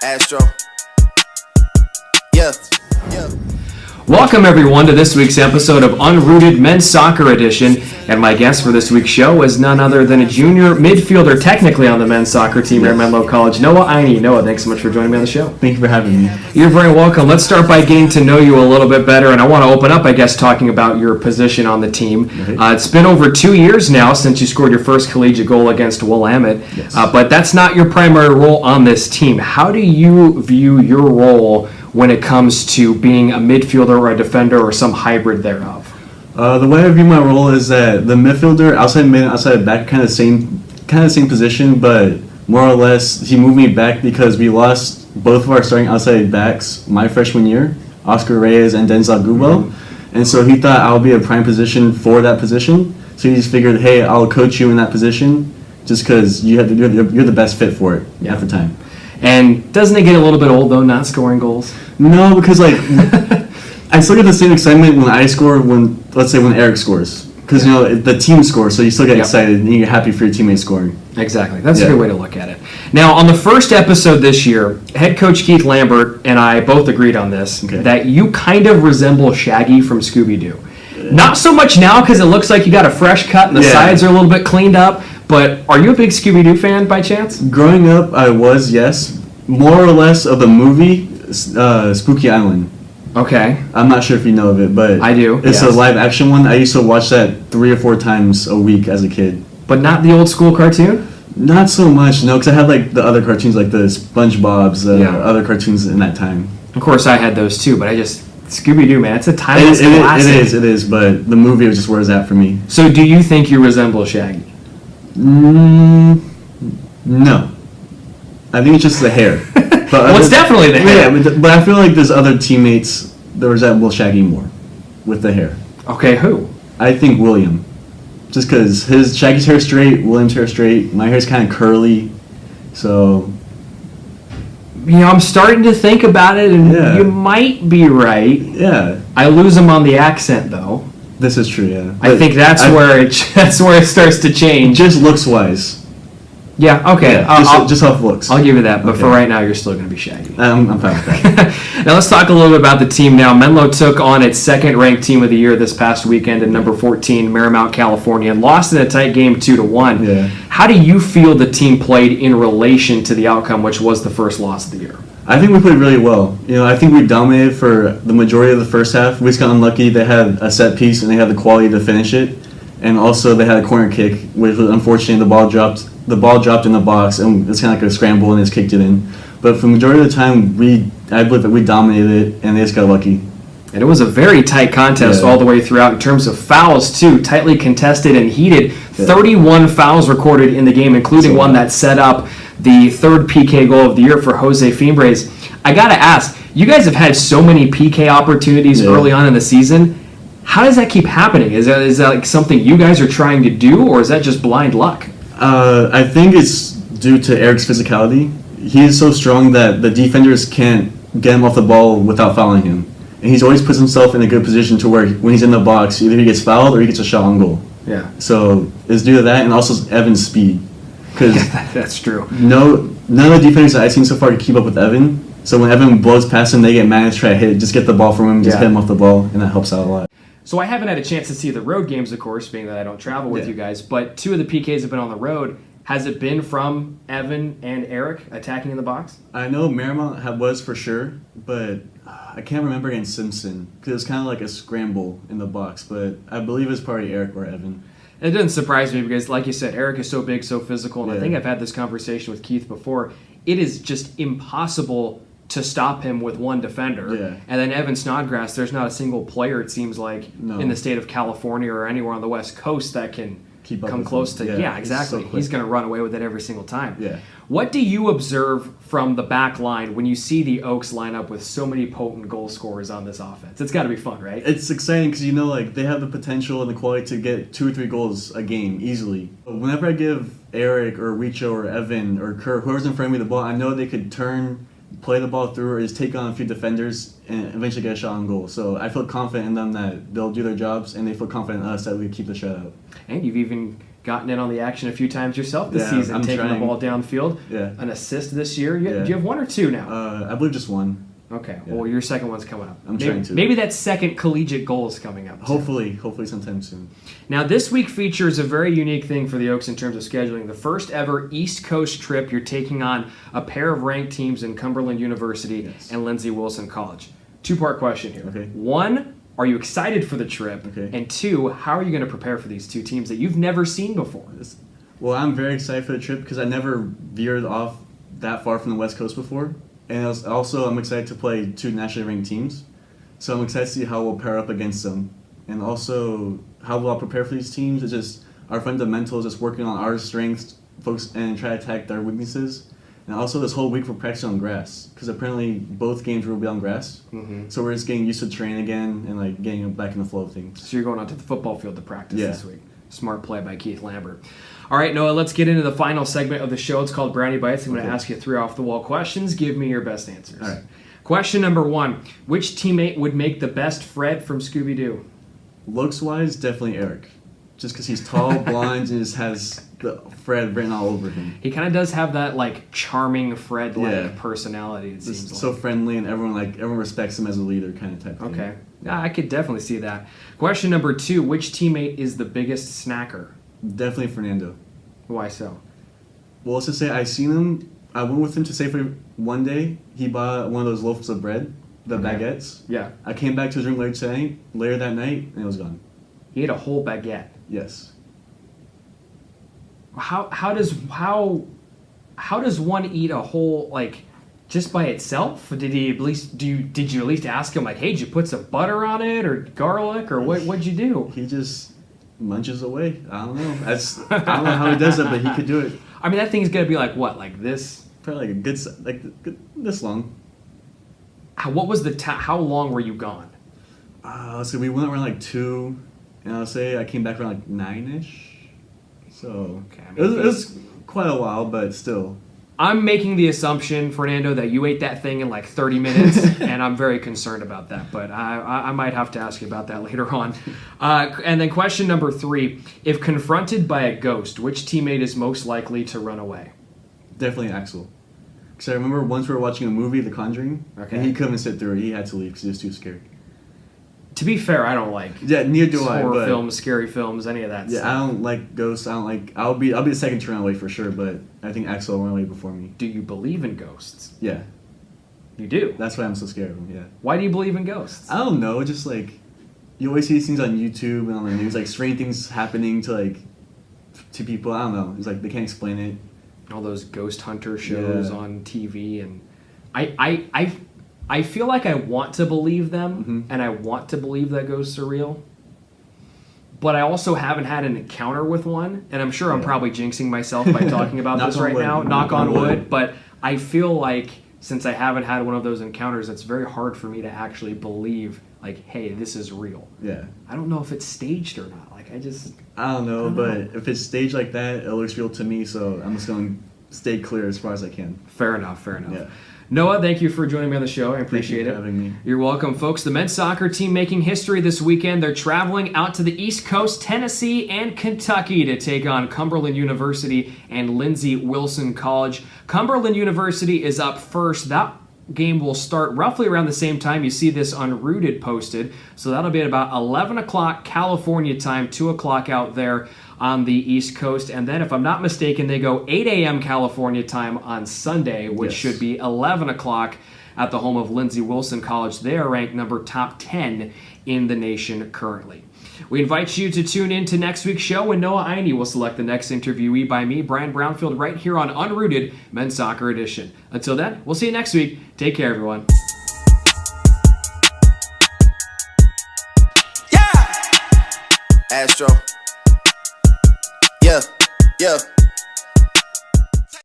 Astro. Yeah. Welcome everyone to this week's episode of Unrooted Men's Soccer Edition, and my guest for this week's show is none other than a junior midfielder technically on the men's soccer team here at Menlo College, Noah Aini. Noah, thanks so much for joining me on the show. Thank you for having me. You're very welcome. Let's start by getting to know you a little bit better, and I want to open up, I guess, talking about your position on the team. It's been over 2 years now since you scored your first collegiate goal against Willamette, but that's not your primary role on this team. How do you view your role when it comes to being a midfielder or a defender or some hybrid thereof? The way I view my role is that the midfielder, outside mid, outside back, kind of same position, but more or less he moved me back because we lost both of our starting outside backs my freshman year, Oscar Reyes and Denzel Gubo, and so he thought I'll be a prime position for that position. So he just figured, hey, I'll coach you in that position, just because you're the best fit for it at the time. And doesn't it get a little bit old though, not scoring goals? No, because I still get the same excitement when I score let's say when Eric scores. Because the team scores, so you still get excited and you're happy for your teammates scoring. Exactly. That's a good way to look at it. Now, on the first episode this year, head coach Keith Lambert and I both agreed on this, that you kind of resemble Shaggy from Scooby-Doo. Not so much now because it looks like you got a fresh cut and the sides are a little bit cleaned up, but are you a big Scooby-Doo fan by chance? Growing up, I was, yes. More or less of the movie Spooky Island. Okay. I'm not sure if you know of it, but I do. It's a live action one. I used to watch that 3 or 4 times a week as a kid. But not the old school cartoon? Not so much, no, because I had the other cartoons, like the SpongeBob's, other cartoons in that time. Of course, I had those too, but Scooby-Doo, man, it's a timeless classic. It is, but the movie was just where it's at for me. So do you think you resemble Shaggy? No. I think it's just the hair. Well, it's definitely the hair. Yeah, but I feel like there's other teammates that resemble Shaggy more with the hair. Okay, who? I think William. Just because Shaggy's hair straight, William's hair straight, my hair's kind of curly, so... I'm starting to think about it, and you might be right. Yeah. I lose him on the accent, though. This is true, yeah. I think that's where it starts to change. Just looks-wise. Yeah, okay. Yeah, just off looks. I'll give you that, but for right now, you're still going to be Shaggy. I'm fine with that. Now let's talk a little bit about the team now. Menlo took on its second-ranked team of the year this past weekend at number 14, Marymount, California, and lost in a tight game 2-1. Yeah. How do you feel the team played in relation to the outcome, which was the first loss of the year? I think we played really well. I think we dominated for the majority of the first half. We just got unlucky. They had a set piece, and they had the quality to finish it. And also, they had a corner kick, which was unfortunate. The ball dropped in the box, and it's kind of like a scramble, and they just kicked it in. But for the majority of the time, I believe that we dominated it, and they just got lucky. And it was a very tight contest all the way throughout in terms of fouls, too. Tightly contested and heated. 31 fouls recorded in the game, including one that set up the third PK goal of the year for Jose Fimbres. I got to ask, you guys have had so many PK opportunities early on in the season. How does that keep happening? Is that like something you guys are trying to do, or is that just blind luck? I think it's due to Eric's physicality. He is so strong that the defenders can't get him off the ball without fouling him. And he's always puts himself in a good position to where when he's in the box, either he gets fouled or he gets a shot on goal. Yeah. So it's due to that, and also Evan's speed. That's true. None of the defenders that I've seen so far can keep up with Evan. So when Evan blows past him, they get mad and try to hit, just get the ball from him, just get him off the ball, and that helps out a lot. So I haven't had a chance to see the road games, of course, being that I don't travel with you guys, but 2 of the PKs have been on the road. Has it been from Evan and Eric attacking in the box? I know Marymount was for sure, but I can't remember against Simpson, because it was kind of like a scramble in the box, but I believe it's probably Eric or Evan. It doesn't surprise me because, like you said, Eric is so big, so physical, and I think I've had this conversation with Keith before. It is just impossible to stop him with one defender. Yeah. And then Evan Snodgrass, there's not a single player, it seems like, in the state of California or anywhere on the West Coast that can come close to... Yeah, exactly. So he's going to run away with it every single time. Yeah. What do you observe from the back line when you see the Oaks line up with so many potent goal scorers on this offense? It's got to be fun, right? It's exciting because, they have the potential and the quality to get 2 or 3 goals a game easily. Whenever I give Eric or Richo or Evan or Kurt, whoever's in front of me the ball, I know they could turn, play the ball through, or just take on a few defenders and eventually get a shot on goal. So I feel confident in them that they'll do their jobs, and they feel confident in us that we keep the shutout. And you've even gotten in on the action a few times yourself this Yeah, season, I'm taking trying. the ball downfield. Yeah. An assist this year. Yeah. Do you have one or two now? I believe just one. Okay. Yeah. Well, your second one's coming up. I'm trying to. Maybe that second collegiate goal is coming up. Hopefully sometime soon. Now, this week features a very unique thing for the Oaks in terms of scheduling. The first ever East Coast trip. You're taking on a pair of ranked teams in Cumberland University and Lindsey Wilson College. Two-part question here. Okay. One, are you excited for the trip? Okay. And two, how are you going to prepare for these two teams that you've never seen before? Well, I'm very excited for the trip because I never veered off that far from the West Coast before. And I'm excited to play two nationally ranked teams. So I'm excited to see how we'll pair up against them. And also, how will I prepare for these teams? It's just our fundamentals, just working on our strengths, and try to attack their weaknesses. And also this whole week we're practicing on grass. Because apparently both games will be on grass. Mm-hmm. So we're just getting used to terrain again and like getting back in the flow of things. So you're going onto the football field to practice this week. Smart play by Keith Lambert. All right, Noah, let's get into the final segment of the show. It's called Brownie Bites. I'm going to ask you 3 off-the-wall questions. Give me your best answers. All right. Question number 1. Which teammate would make the best Fred from Scooby-Doo? Looks-wise, definitely Eric. Just because he's tall, blonde, and just has the Fred written all over him. He kind of does have that, like, charming Fred-like personality, it seems like. So friendly, and everyone respects him as a leader kind of type thing. Okay. Yeah, I could definitely see that. Question number 2. Which teammate is the biggest snacker? Definitely Fernando. Why so? Well, let's just say I went with him to Safeway one day. He bought one of those loaves of bread, the baguettes. Yeah. I came back to his room later that night, and it was gone. He ate a whole baguette. Yes. How does one eat a whole, like, just by itself? Did you at least ask him, like, hey, did you put some butter on it or garlic or what'd you do? He just munches away. I don't know. I don't know how he does it, but he could do it. I mean, that thing's gonna be like what, like this? Probably like a good this long. What was how long were you gone? So we went around like 2, and I'll say I came back around like 9-ish. So Okay, I mean, it was quite a while, but still. I'm making the assumption, Fernando, that you ate that thing in like 30 minutes, and I'm very concerned about that. But I might have to ask you about that later on. And then question number 3. If confronted by a ghost, which teammate is most likely to run away? Definitely Axel. Because I remember once we were watching a movie, The Conjuring, and he couldn't sit through it. He had to leave because he was too scared. To be fair, I don't like neither do I. Horror films, scary films, any of that stuff. I don't like ghosts. I'll be the second to run away for sure, but I think Axel will run away before me. Do you believe in ghosts? Yeah. You do? That's why I'm so scared of him, yeah. Why do you believe in ghosts? I don't know, just like, you always see these things on YouTube and on the news, like strange things happening to people. I don't know. It's like they can't explain it. All those ghost hunter shows on TV, and I feel like I want to believe them, and I want to believe that ghosts are real. But I also haven't had an encounter with one, and I'm sure I'm probably jinxing myself by talking about this right now. Knock on wood. But I feel like since I haven't had one of those encounters, it's very hard for me to actually believe, like, hey, this is real. Yeah. I don't know if it's staged or not. Like, I don't know, but if it's staged like that, it looks real to me, so I'm just going to stay clear as far as I can. Fair enough. Yeah. Noah, thank you for joining me on the show. I appreciate Thank you for having me. You're welcome, folks. The men's soccer team making history this weekend. They're traveling out to the East Coast, Tennessee, and Kentucky to take on Cumberland University and Lindsey Wilson College. Cumberland University is up first. That game will start roughly around the same time. You see this Unrooted posted. So that'll be at about 11 o'clock California time, 2 o'clock out there on the East Coast. And then, if I'm not mistaken, they go 8 a.m. California time on Sunday, which should be 11 o'clock at the home of Lindsey Wilson College. They are ranked top 10 in the nation currently. We invite you to tune in to next week's show when Noah Aini will select the next interviewee by me, Brian Brownfield, right here on Unrooted Men's Soccer Edition. Until then, we'll see you next week. Take care, everyone. Astro. Yeah.